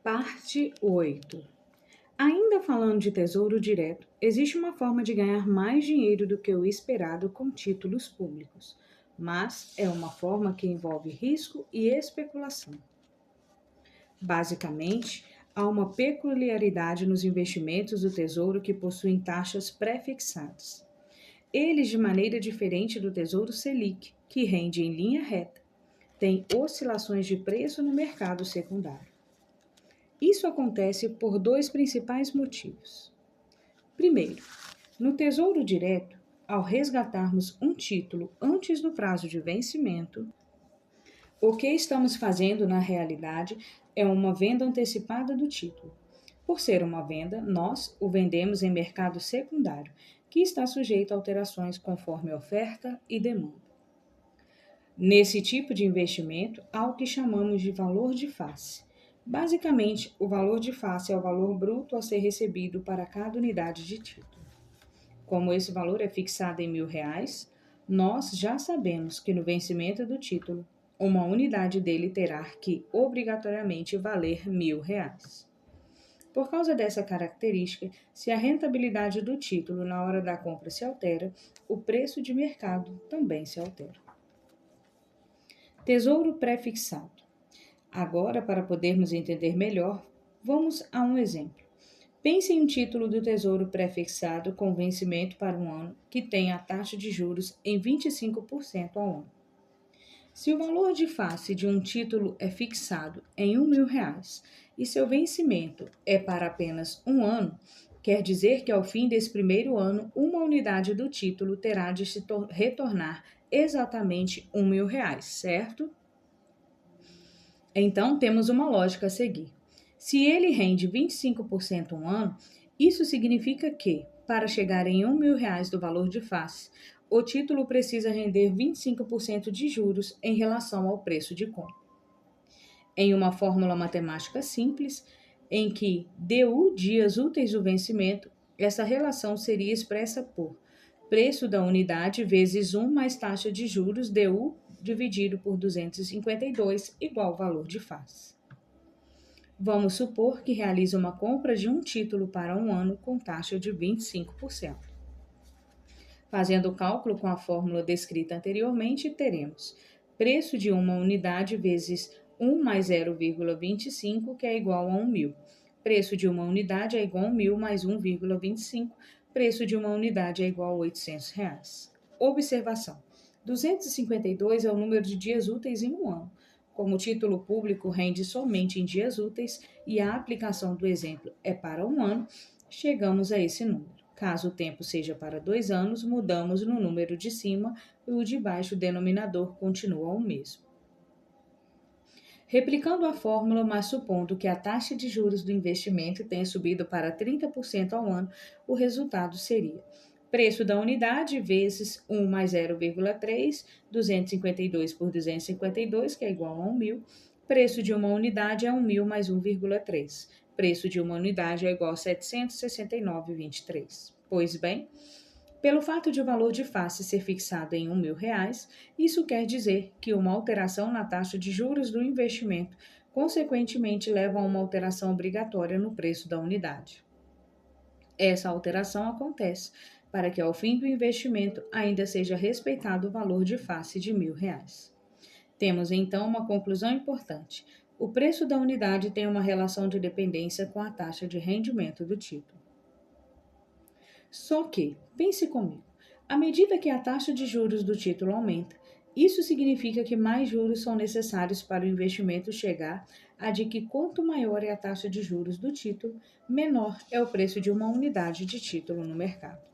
Parte 8. Ainda falando de tesouro direto, existe uma forma de ganhar mais dinheiro do que o esperado com títulos públicos, mas é uma forma que envolve risco e especulação. Basicamente, há uma peculiaridade nos investimentos do tesouro que possuem taxas pré-fixadas. Eles, de maneira diferente do Tesouro Selic, que rende em linha reta, têm oscilações de preço no mercado secundário. Isso acontece por dois principais motivos. Primeiro, no Tesouro Direto, ao resgatarmos um título antes do prazo de vencimento, o que estamos fazendo na realidade é uma venda antecipada do título. Por ser uma venda, nós o vendemos em mercado secundário, que está sujeito a alterações conforme oferta e demanda. Nesse tipo de investimento, há o que chamamos de valor de face. Basicamente, o valor de face é o valor bruto a ser recebido para cada unidade de título. Como esse valor é fixado em R$ 1.000, nós já sabemos que no vencimento do título, uma unidade dele terá que obrigatoriamente valer R$ 1.000. Por causa dessa característica, se a rentabilidade do título na hora da compra se altera, o preço de mercado também se altera. Tesouro pré-fixado. Agora, para podermos entender melhor, vamos a um exemplo. Pense em um título do Tesouro pré-fixado com vencimento para um ano que tem a taxa de juros em 25% ao ano. Se o valor de face de um título é fixado em R$ 1.000 e seu vencimento é para apenas um ano, quer dizer que ao fim desse primeiro ano, uma unidade do título terá de se retornar exatamente R$ 1.000, certo? Então, temos uma lógica a seguir. Se ele rende 25% um ano, isso significa que, para chegar em R$ 1.000 do valor de face, o título precisa render 25% de juros em relação ao preço de compra. Em uma fórmula matemática simples, em que DU dias úteis do vencimento, essa relação seria expressa por preço da unidade vezes 1 mais taxa de juros DU dividido por 252 igual valor de face. Vamos supor que realize uma compra de um título para um ano com taxa de 25%. Fazendo o cálculo com a fórmula descrita anteriormente, teremos preço de uma unidade vezes 1 mais 0,25, que é igual a 1.000. Preço de uma unidade é igual a 1.000 mais 1,25. Preço de uma unidade é igual a R$ 800. Observação: 252 é o número de dias úteis em um ano. Como o título público rende somente em dias úteis e a aplicação do exemplo é para um ano, chegamos a esse número. Caso o tempo seja para 2 anos, mudamos no número de cima e o de baixo, o denominador, continua o mesmo. Replicando a fórmula, mas supondo que a taxa de juros do investimento tenha subido para 30% ao ano, o resultado seria preço da unidade vezes 1 mais 0,3, 252 por 252, que é igual a 1.000. Preço de uma unidade é 1.000 mais 1,3. Preço de uma unidade é igual a 769,23. Pois bem, pelo fato de o valor de face ser fixado em R$ 1.000, isso quer dizer que uma alteração na taxa de juros do investimento, consequentemente, leva a uma alteração obrigatória no preço da unidade. Essa alteração acontece para que ao fim do investimento ainda seja respeitado o valor de face de R$ 1.000. Temos então uma conclusão importante. O preço da unidade tem uma relação de dependência com a taxa de rendimento do título. Só que, pense comigo, à medida que a taxa de juros do título aumenta, isso significa que mais juros são necessários para o investimento chegar a de que quanto maior é a taxa de juros do título, menor é o preço de uma unidade de título no mercado.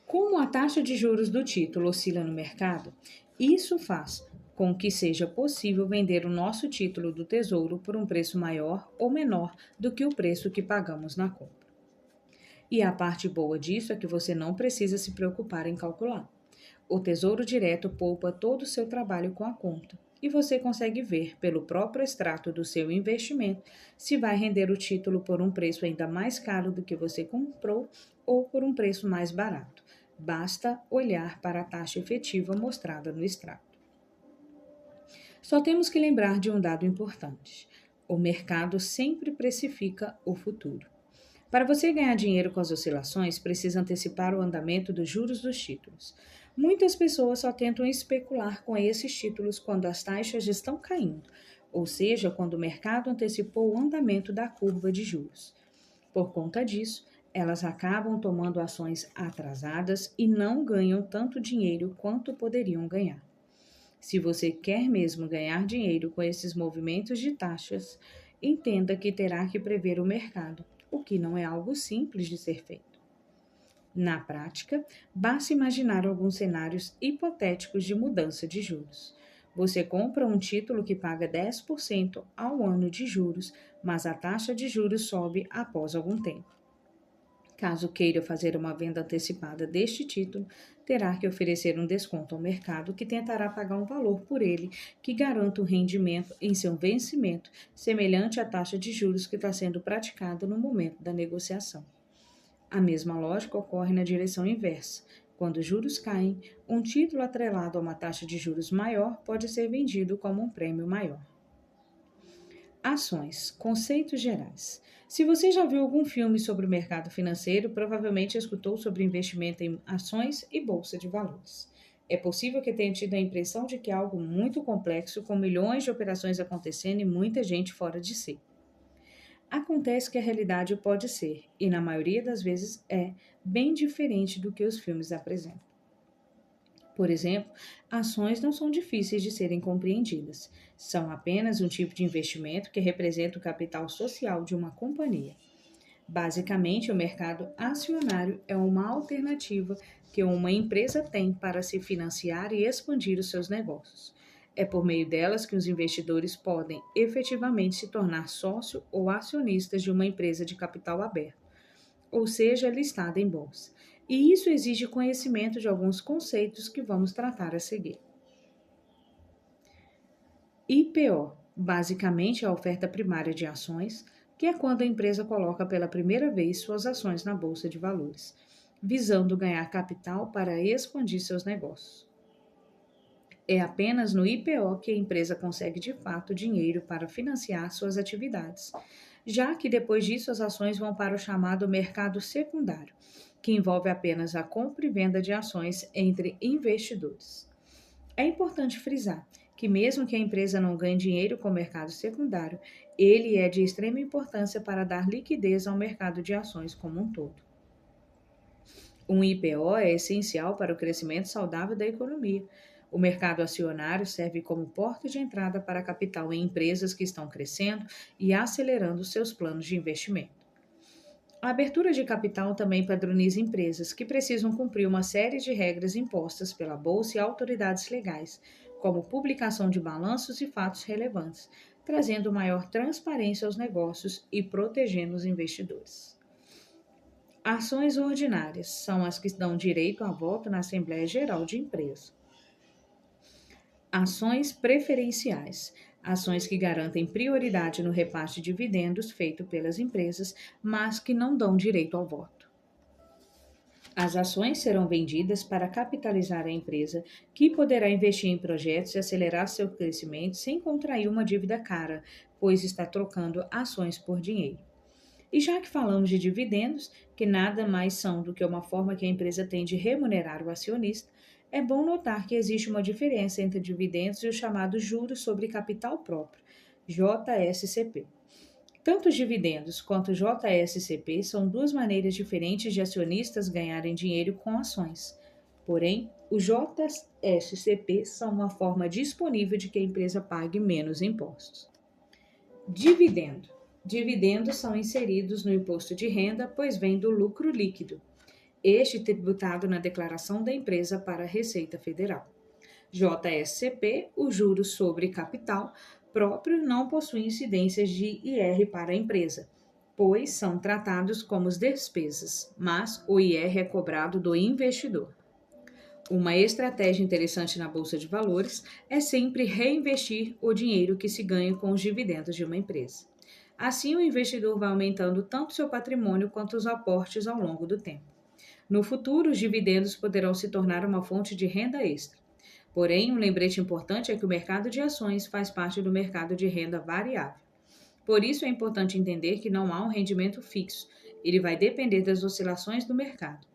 Como a taxa de juros do título oscila no mercado, isso faz com que seja possível vender o nosso título do Tesouro por um preço maior ou menor do que o preço que pagamos na compra. E a parte boa disso é que você não precisa se preocupar em calcular. O Tesouro Direto poupa todo o seu trabalho com a conta e você consegue ver pelo próprio extrato do seu investimento se vai render o título por um preço ainda mais caro do que você comprou ou por um preço mais barato. Basta olhar para a taxa efetiva mostrada no extrato. Só temos que lembrar de um dado importante. O mercado sempre precifica o futuro. Para você ganhar dinheiro com as oscilações, precisa antecipar o andamento dos juros dos títulos. Muitas pessoas só tentam especular com esses títulos quando as taxas estão caindo, ou seja, quando o mercado antecipou o andamento da curva de juros. Por conta disso, elas acabam tomando ações atrasadas e não ganham tanto dinheiro quanto poderiam ganhar. Se você quer mesmo ganhar dinheiro com esses movimentos de taxas, entenda que terá que prever o mercado, o que não é algo simples de ser feito. Na prática, basta imaginar alguns cenários hipotéticos de mudança de juros. Você compra um título que paga 10% ao ano de juros, mas a taxa de juros sobe após algum tempo. Caso queira fazer uma venda antecipada deste título, terá que oferecer um desconto ao mercado que tentará pagar um valor por ele que garanta o rendimento em seu vencimento, semelhante à taxa de juros que está sendo praticada no momento da negociação. A mesma lógica ocorre na direção inversa. Quando os juros caem, um título atrelado a uma taxa de juros maior pode ser vendido como um prêmio maior. Ações, conceitos gerais. Se você já viu algum filme sobre o mercado financeiro, provavelmente escutou sobre investimento em ações e bolsa de valores. É possível que tenha tido a impressão de que é algo muito complexo, com milhões de operações acontecendo e muita gente fora de si. Acontece que a realidade pode ser, e na maioria das vezes é, bem diferente do que os filmes apresentam. Por exemplo, ações não são difíceis de serem compreendidas. São apenas um tipo de investimento que representa o capital social de uma companhia. Basicamente, o mercado acionário é uma alternativa que uma empresa tem para se financiar e expandir os seus negócios. É por meio delas que os investidores podem efetivamente se tornar sócio ou acionistas de uma empresa de capital aberto, ou seja, listada em bolsa. E isso exige conhecimento de alguns conceitos que vamos tratar a seguir. IPO, basicamente a oferta primária de ações, que é quando a empresa coloca pela primeira vez suas ações na bolsa de valores, visando ganhar capital para expandir seus negócios. É apenas no IPO que a empresa consegue de fato dinheiro para financiar suas atividades, já que depois disso as ações vão para o chamado mercado secundário, que envolve apenas a compra e venda de ações entre investidores. É importante frisar que, mesmo que a empresa não ganhe dinheiro com o mercado secundário, ele é de extrema importância para dar liquidez ao mercado de ações como um todo. Um IPO é essencial para o crescimento saudável da economia. O mercado acionário serve como porta de entrada para capital em empresas que estão crescendo e acelerando seus planos de investimento. A abertura de capital também padroniza empresas que precisam cumprir uma série de regras impostas pela Bolsa e autoridades legais, como publicação de balanços e fatos relevantes, trazendo maior transparência aos negócios e protegendo os investidores. Ações ordinárias são as que dão direito a voto na Assembleia Geral de Empresa. Ações preferenciais. Ações que garantem prioridade no repasse de dividendos feito pelas empresas, mas que não dão direito ao voto. As ações serão vendidas para capitalizar a empresa, que poderá investir em projetos e acelerar seu crescimento sem contrair uma dívida cara, pois está trocando ações por dinheiro. E já que falamos de dividendos, que nada mais são do que uma forma que a empresa tem de remunerar o acionista, é bom notar que existe uma diferença entre dividendos e o chamado juros sobre capital próprio, JSCP. Tanto os dividendos quanto o JSCP são duas maneiras diferentes de acionistas ganharem dinheiro com ações. Porém, os JSCP são uma forma disponível de que a empresa pague menos impostos. Dividendo. Dividendos são inseridos no imposto de renda, pois vêm do lucro líquido, este tributado na declaração da empresa para a Receita Federal. JSCP, os juros sobre capital próprio não possuem incidências de IR para a empresa, pois são tratados como despesas, mas o IR é cobrado do investidor. Uma estratégia interessante na Bolsa de Valores é sempre reinvestir o dinheiro que se ganha com os dividendos de uma empresa. Assim, o investidor vai aumentando tanto seu patrimônio quanto os aportes ao longo do tempo. No futuro, os dividendos poderão se tornar uma fonte de renda extra. Porém, um lembrete importante é que o mercado de ações faz parte do mercado de renda variável. Por isso é importante entender que não há um rendimento fixo, ele vai depender das oscilações do mercado.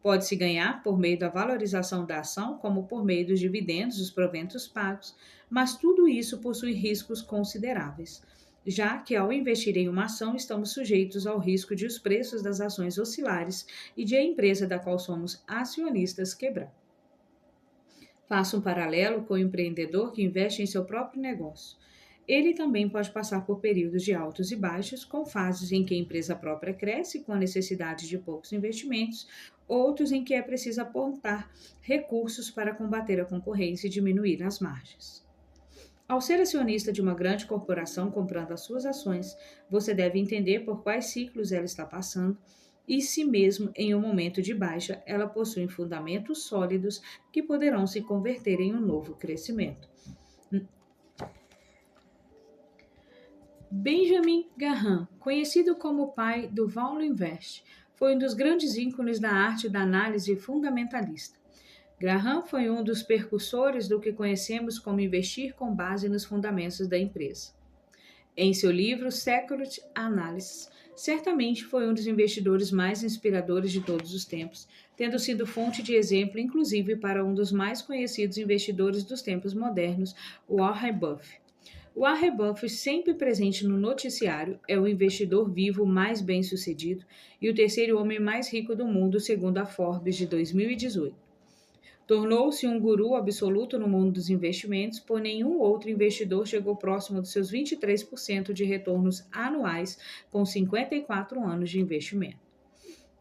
Pode-se ganhar por meio da valorização da ação, como por meio dos dividendos, dos proventos pagos, mas tudo isso possui riscos consideráveis, já que ao investir em uma ação estamos sujeitos ao risco de os preços das ações oscilarem e de a empresa da qual somos acionistas quebrar. Faça um paralelo com o empreendedor que investe em seu próprio negócio. Ele também pode passar por períodos de altos e baixos, com fases em que a empresa própria cresce com a necessidade de poucos investimentos, outros em que é preciso apontar recursos para combater a concorrência e diminuir as margens. Ao ser acionista de uma grande corporação comprando as suas ações, você deve entender por quais ciclos ela está passando e se mesmo em um momento de baixa ela possui fundamentos sólidos que poderão se converter em um novo crescimento. Benjamin Graham, conhecido como o pai do Value Invest, foi um dos grandes ícones da arte da análise fundamentalista. Graham foi um dos precursores do que conhecemos como investir com base nos fundamentos da empresa. Em seu livro Security Analysis, certamente foi um dos investidores mais inspiradores de todos os tempos, tendo sido fonte de exemplo inclusive para um dos mais conhecidos investidores dos tempos modernos, Warren Buffett. Warren Buffett, sempre presente no noticiário, é o investidor vivo mais bem-sucedido e o terceiro homem mais rico do mundo, segundo a Forbes de 2018. Tornou-se um guru absoluto no mundo dos investimentos, pois nenhum outro investidor chegou próximo dos seus 23% de retornos anuais com 54 anos de investimento.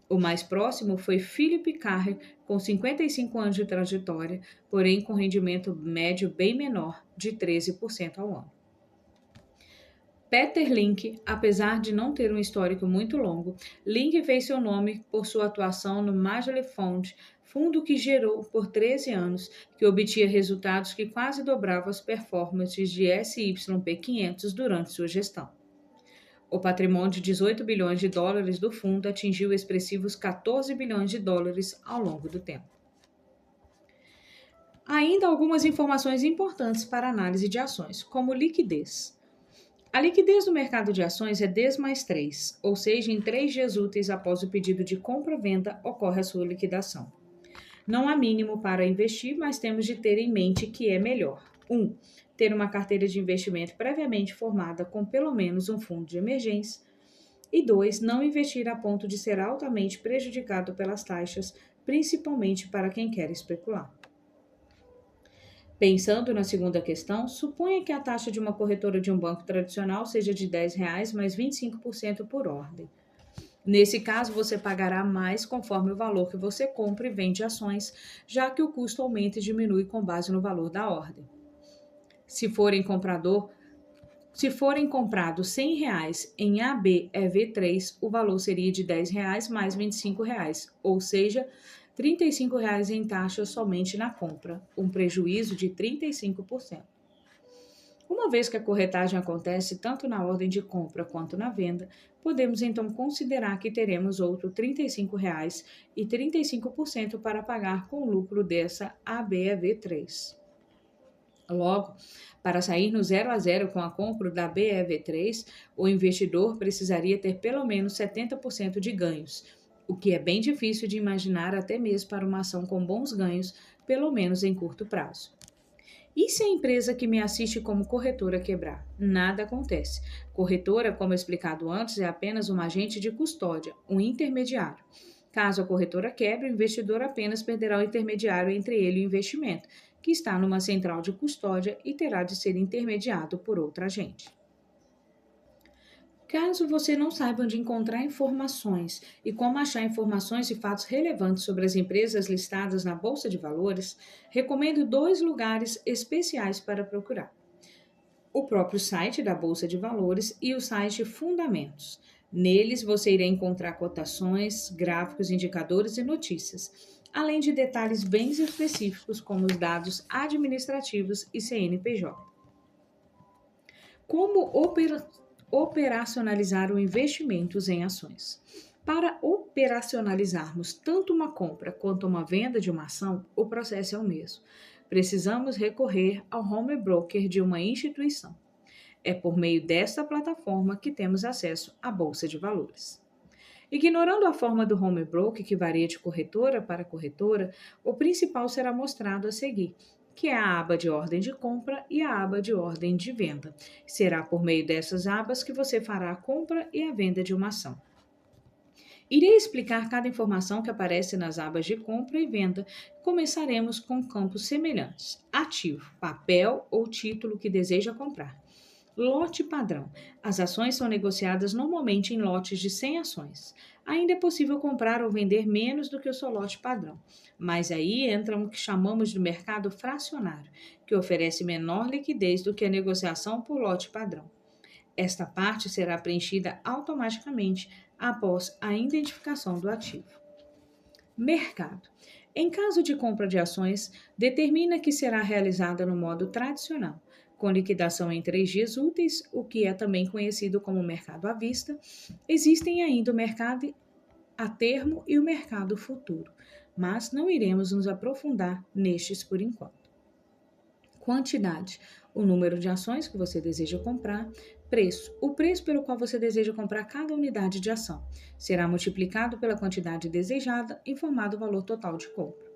O mais próximo foi Philip Carrer, com 55 anos de trajetória, porém com rendimento médio bem menor, de 13% ao ano. Peter Lynch, apesar de não ter um histórico muito longo, Lynch fez seu nome por sua atuação no Magellan Fund, fundo que gerou por 13 anos, que obtinha resultados que quase dobravam as performances de S&P 500 durante sua gestão. O patrimônio de 18 bilhões de dólares do fundo atingiu expressivos 14 bilhões de dólares ao longo do tempo. Ainda algumas informações importantes para análise de ações, como liquidez. A liquidez do mercado de ações é D mais 3, ou seja, em 3 dias úteis após o pedido de compra-venda ocorre a sua liquidação. Não há mínimo para investir, mas temos de ter em mente que é melhor. 1. Ter uma carteira de investimento previamente formada com pelo menos um fundo de emergência. E 2. Não investir a ponto de ser altamente prejudicado pelas taxas, principalmente para quem quer especular. Pensando na segunda questão, suponha que a taxa de uma corretora de um banco tradicional seja de R$10 mais 25% por ordem. Nesse caso, você pagará mais conforme o valor que você compra e vende ações, já que o custo aumenta e diminui com base no valor da ordem. Se forem comprados R$100 em ABEV3, o valor seria de R$10 mais R$25, ou seja, R$35 em taxa somente na compra, um prejuízo de 35%. Uma vez que a corretagem acontece tanto na ordem de compra quanto na venda, podemos então considerar que teremos outro R$35 e 35% para pagar com o lucro dessa ABEV3. Logo, para sair no 0 a 0 com a compra da BEV3, o investidor precisaria ter pelo menos 70% de ganhos, o que é bem difícil de imaginar até mesmo para uma ação com bons ganhos, pelo menos em curto prazo. E se a empresa que me assiste como corretora quebrar? Nada acontece. Corretora, como explicado antes, é apenas um agente de custódia, um intermediário. Caso a corretora quebre, o investidor apenas perderá o intermediário entre ele e o investimento, que está numa central de custódia e terá de ser intermediado por outro agente. Caso você não saiba onde encontrar informações e como achar informações e fatos relevantes sobre as empresas listadas na Bolsa de Valores, recomendo 2 lugares especiais para procurar: o próprio site da Bolsa de Valores e o site Fundamentos. Neles você irá encontrar cotações, gráficos, indicadores e notícias, além de detalhes bem específicos como os dados administrativos e CNPJ. Como operacionalizar o investimentos em ações. Para operacionalizarmos tanto uma compra quanto uma venda de uma ação, o processo é o mesmo. Precisamos recorrer ao home broker de uma instituição. É por meio desta plataforma que temos acesso à Bolsa de Valores. Ignorando a forma do home broker, que varia de corretora para corretora, o principal será mostrado a seguir, que é a aba de ordem de compra e a aba de ordem de venda. Será por meio dessas abas que você fará a compra e a venda de uma ação. Irei explicar cada informação que aparece nas abas de compra e venda. Começaremos com campos semelhantes: ativo, papel ou título que deseja comprar. Lote padrão. As ações são negociadas normalmente em lotes de 100 ações. Ainda é possível comprar ou vender menos do que o seu lote padrão, mas aí entra o que chamamos de mercado fracionário, que oferece menor liquidez do que a negociação por lote padrão. Esta parte será preenchida automaticamente após a identificação do ativo. Mercado. Em caso de compra de ações, determina que será realizada no modo tradicional, com liquidação em 3 dias úteis, o que é também conhecido como mercado à vista. Existem ainda o mercado a termo e o mercado futuro, mas não iremos nos aprofundar nestes por enquanto. Quantidade: o número de ações que você deseja comprar. Preço: o preço pelo qual você deseja comprar cada unidade de ação. Será multiplicado pela quantidade desejada, informado o valor total de compra.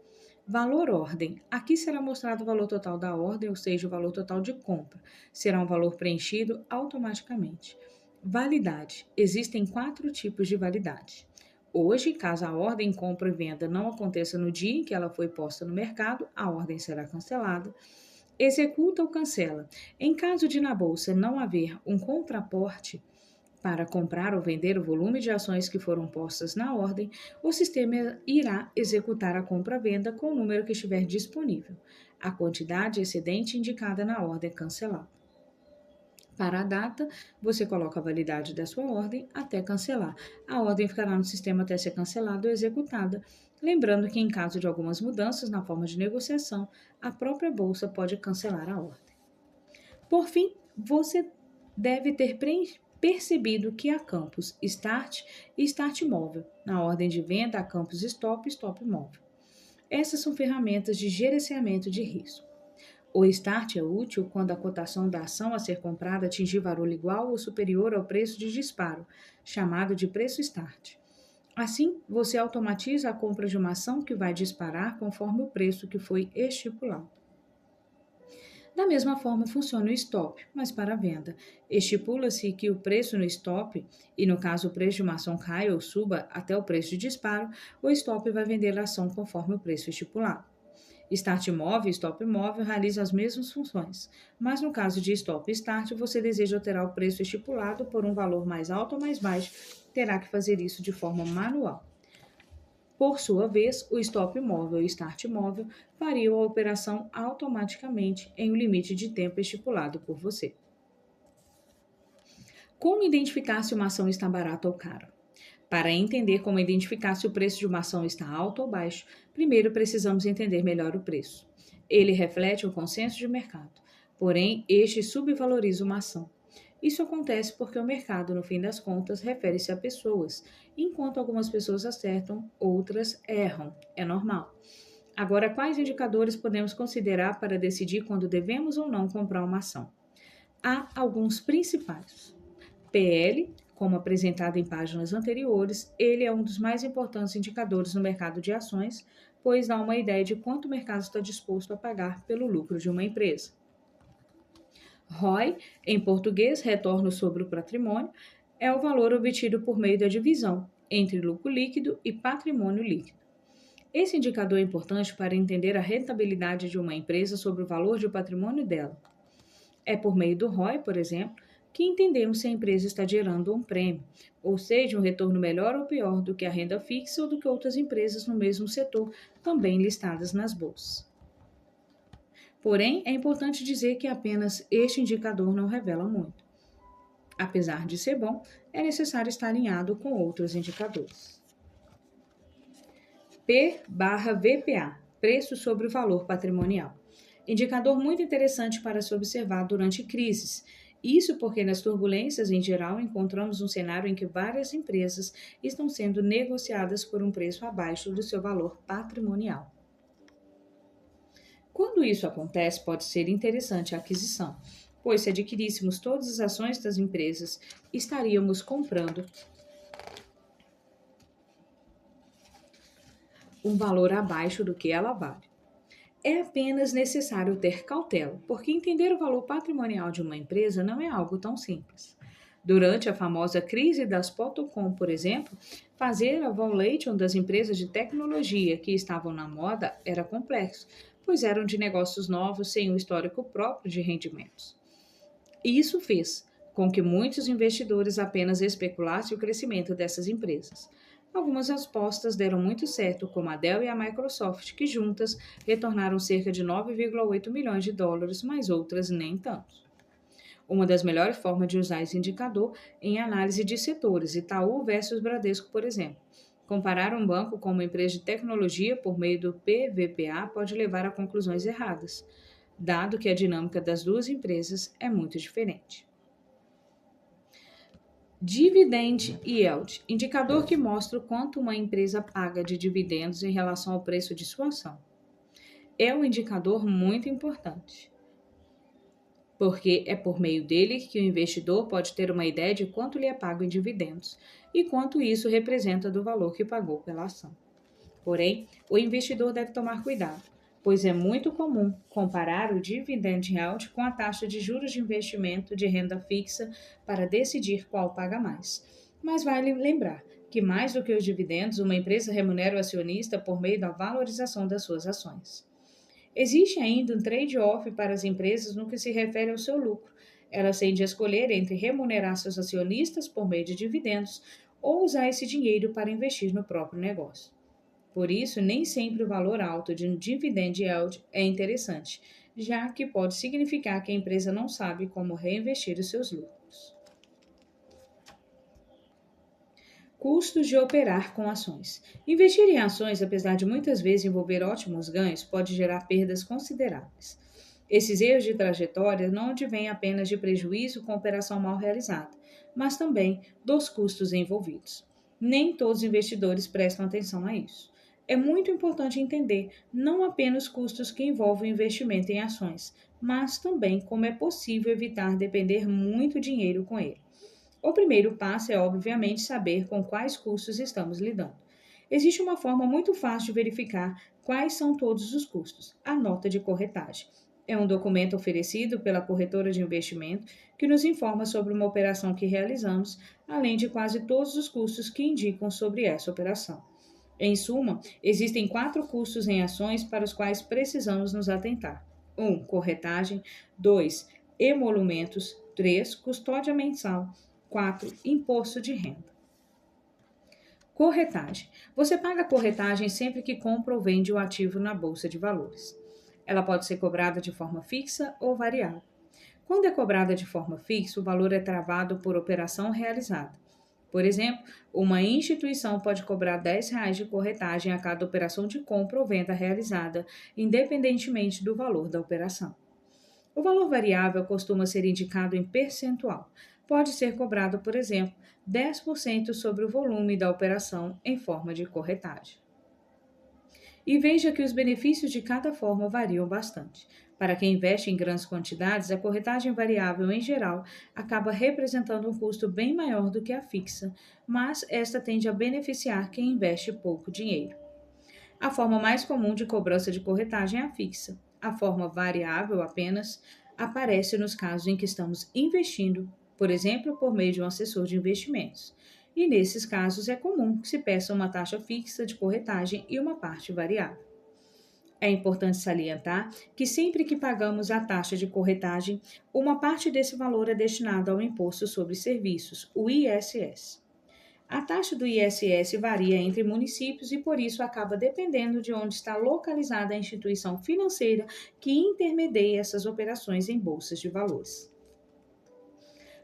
Valor ordem: aqui será mostrado o valor total da ordem, ou seja, o valor total de compra. Será um valor preenchido automaticamente. Validade: existem 4 tipos de validade. Hoje, caso a ordem compra e venda não aconteça no dia em que ela foi posta no mercado, a ordem será cancelada. Executa ou cancela. Em caso de na bolsa não haver um contraporte para comprar ou vender o volume de ações que foram postas na ordem, o sistema irá executar a compra-venda com o número que estiver disponível, a quantidade excedente indicada na ordem cancelada. Para a data, você coloca a validade da sua ordem até cancelar. A ordem ficará no sistema até ser cancelada ou executada. Lembrando que, em caso de algumas mudanças na forma de negociação, a própria bolsa pode cancelar a ordem. Por fim, você deve ter percebido que há campos Start e Start Móvel. Na ordem de venda, há campos Stop e Stop Móvel. Essas são ferramentas de gerenciamento de risco. O Start é útil quando a cotação da ação a ser comprada atingir valor igual ou superior ao preço de disparo, chamado de preço Start. Assim, você automatiza a compra de uma ação que vai disparar conforme o preço que foi estipulado. Da mesma forma funciona o stop, mas para a venda. Estipula-se que o preço no stop, e no caso o preço de uma ação caia ou suba até o preço de disparo, o stop vai vender a ação conforme o preço estipulado. Start móvel e stop móvel realizam as mesmas funções, mas no caso de stop e start, você deseja alterar o preço estipulado por um valor mais alto ou mais baixo, terá que fazer isso de forma manual. Por sua vez, o stop móvel e o start móvel fariam a operação automaticamente em um limite de tempo estipulado por você. Como identificar se uma ação está barata ou cara? Para entender como identificar se o preço de uma ação está alto ou baixo, primeiro precisamos entender melhor o preço. Ele reflete o consenso de mercado, porém, este subvaloriza uma ação. Isso acontece porque o mercado, no fim das contas, refere-se a pessoas, enquanto algumas pessoas acertam, outras erram. É normal. Agora, quais indicadores podemos considerar para decidir quando devemos ou não comprar uma ação? Há alguns principais. PL, como apresentado em páginas anteriores, ele é um dos mais importantes indicadores no mercado de ações, pois dá uma ideia de quanto o mercado está disposto a pagar pelo lucro de uma empresa. ROI, em português, retorno sobre o patrimônio, é o valor obtido por meio da divisão entre lucro líquido e patrimônio líquido. Esse indicador é importante para entender a rentabilidade de uma empresa sobre o valor de patrimônio dela. É por meio do ROI, por exemplo, que entendemos se a empresa está gerando um prêmio, ou seja, um retorno melhor ou pior do que a renda fixa ou do que outras empresas no mesmo setor, também listadas nas bolsas. Porém, é importante dizer que apenas este indicador não revela muito. Apesar de ser bom, é necessário estar alinhado com outros indicadores. P/VPA, preço sobre o valor patrimonial. Indicador muito interessante para se observar durante crises. Isso porque nas turbulências, em geral, encontramos um cenário em que várias empresas estão sendo negociadas por um preço abaixo do seu valor patrimonial. Quando isso acontece, pode ser interessante a aquisição, pois se adquiríssemos todas as ações das empresas, estaríamos comprando um valor abaixo do que ela vale. É apenas necessário ter cautela, porque entender o valor patrimonial de uma empresa não é algo tão simples. Durante a famosa crise das .com, por exemplo, fazer a valuation das empresas de tecnologia que estavam na moda era complexo, pois eram de negócios novos sem um histórico próprio de rendimentos. E isso fez com que muitos investidores apenas especulassem o crescimento dessas empresas. Algumas apostas deram muito certo, como a Dell e a Microsoft, que juntas retornaram cerca de 9,8 milhões de dólares, mas outras nem tanto. Uma das melhores formas de usar esse indicador em análise de setores, Itaú versus Bradesco, por exemplo. Comparar um banco com uma empresa de tecnologia por meio do PVPA pode levar a conclusões erradas, dado que a dinâmica das duas empresas é muito diferente. Dividend Yield, indicador que mostra o quanto uma empresa paga de dividendos em relação ao preço de sua ação. É um indicador muito importante, porque é por meio dele que o investidor pode ter uma ideia de quanto lhe é pago em dividendos e quanto isso representa do valor que pagou pela ação. Porém, o investidor deve tomar cuidado, pois é muito comum comparar o dividend yield com a taxa de juros de investimento de renda fixa para decidir qual paga mais. Mas vale lembrar que, mais do que os dividendos, uma empresa remunera o acionista por meio da valorização das suas ações. Existe ainda um trade-off para as empresas no que se refere ao seu lucro. Elas têm de escolher entre remunerar seus acionistas por meio de dividendos ou usar esse dinheiro para investir no próprio negócio. Por isso, nem sempre o valor alto de um dividend yield é interessante, já que pode significar que a empresa não sabe como reinvestir os seus lucros. Custos de operar com ações. Investir em ações, apesar de muitas vezes envolver ótimos ganhos, pode gerar perdas consideráveis. Esses erros de trajetória não advêm apenas de prejuízo com operação mal realizada, mas também dos custos envolvidos. Nem todos os investidores prestam atenção a isso. É muito importante entender não apenas os custos que envolvem o investimento em ações, mas também como é possível evitar depender muito dinheiro com ele. O primeiro passo é, obviamente, saber com quais custos estamos lidando. Existe uma forma muito fácil de verificar quais são todos os custos: a nota de corretagem. É um documento oferecido pela corretora de investimento que nos informa sobre uma operação que realizamos, além de quase todos os custos que indicam sobre essa operação. Em suma, existem 4 custos em ações para os quais precisamos nos atentar. 1. Corretagem. 2. Emolumentos. 3. Custódia mensal. 4. Imposto de renda. Corretagem. Você paga a corretagem sempre que compra ou vende o ativo na Bolsa de Valores. Ela pode ser cobrada de forma fixa ou variável. Quando é cobrada de forma fixa, o valor é travado por operação realizada. Por exemplo, uma instituição pode cobrar R$10 de corretagem a cada operação de compra ou venda realizada, independentemente do valor da operação. O valor variável costuma ser indicado em percentual. Pode ser cobrado, por exemplo, 10% sobre o volume da operação em forma de corretagem. E veja que os benefícios de cada forma variam bastante. Para quem investe em grandes quantidades, a corretagem variável, em geral, acaba representando um custo bem maior do que a fixa, mas esta tende a beneficiar quem investe pouco dinheiro. A forma mais comum de cobrança de corretagem é a fixa. A forma variável apenas aparece nos casos em que estamos investindo, por exemplo, por meio de um assessor de investimentos. E nesses casos é comum que se peça uma taxa fixa de corretagem e uma parte variável. É importante salientar que sempre que pagamos a taxa de corretagem, uma parte desse valor é destinada ao Imposto sobre Serviços, o ISS. A taxa do ISS varia entre municípios e, por isso, acaba dependendo de onde está localizada a instituição financeira que intermedia essas operações em bolsas de valores.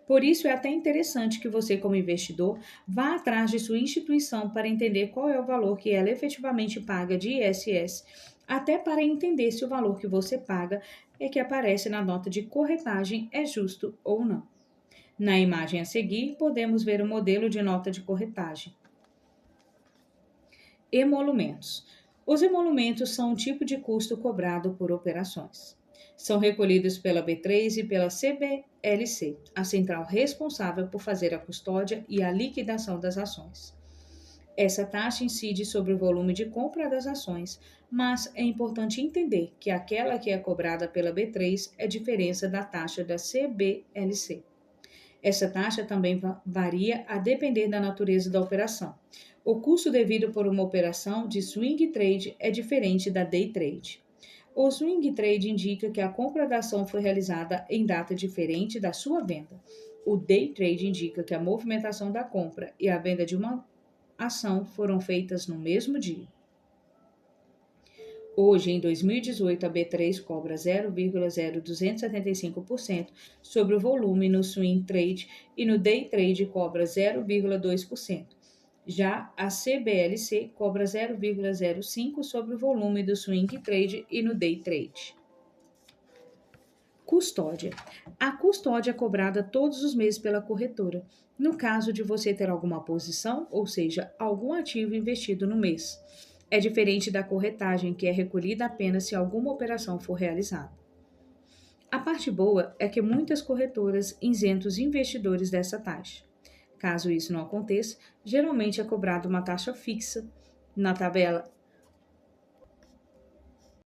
Por isso, é até interessante que você, como investidor, vá atrás de sua instituição para entender qual é o valor que ela efetivamente paga de ISS, até para entender se o valor que você paga é que aparece na nota de corretagem é justo ou não. Na imagem a seguir, podemos ver o modelo de nota de corretagem. Emolumentos. Os emolumentos são um tipo de custo cobrado por operações. São recolhidos pela B3 e pela CBLC, a central responsável por fazer a custódia e a liquidação das ações. Essa taxa incide sobre o volume de compra das ações, mas é importante entender que aquela que é cobrada pela B3 é diferença da taxa da CBLC. Essa taxa também varia a depender da natureza da operação. O custo devido por uma operação de swing trade é diferente da day trade. O swing trade indica que a compra da ação foi realizada em data diferente da sua venda. O day trade indica que a movimentação da compra e a venda de uma ação foram feitas no mesmo dia. Hoje, em 2018, a B3 cobra 0,0275% sobre o volume no swing trade e no day trade cobra 0,2%. Já a CBLC cobra 0,05% sobre o volume do swing trade e no day trade. Custódia. A custódia é cobrada todos os meses pela corretora, no caso de você ter alguma posição, ou seja, algum ativo investido no mês. É diferente da corretagem, que é recolhida apenas se alguma operação for realizada. A parte boa é que muitas corretoras isentam os investidores dessa taxa. Caso isso não aconteça, geralmente é cobrada uma taxa fixa na tabela